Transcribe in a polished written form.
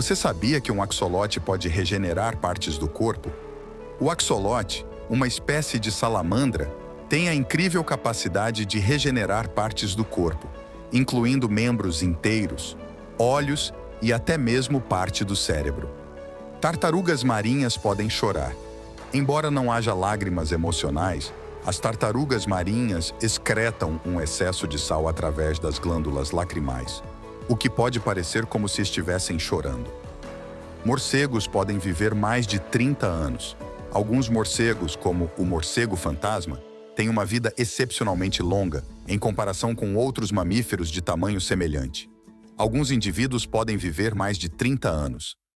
Você sabia que um axolote pode regenerar partes do corpo? O axolote, uma espécie de salamandra, tem a incrível capacidade de regenerar partes do corpo, incluindo membros inteiros, olhos e até mesmo parte do cérebro. Tartarugas marinhas podem chorar. Embora não haja lágrimas emocionais, as tartarugas marinhas excretam um excesso de sal através das glândulas lacrimais, o que pode parecer como se estivessem chorando. Morcegos podem viver mais de 30 anos. Alguns morcegos, como o morcego fantasma, têm uma vida excepcionalmente longa em comparação com outros mamíferos de tamanho semelhante. Alguns indivíduos podem viver mais de 30 anos.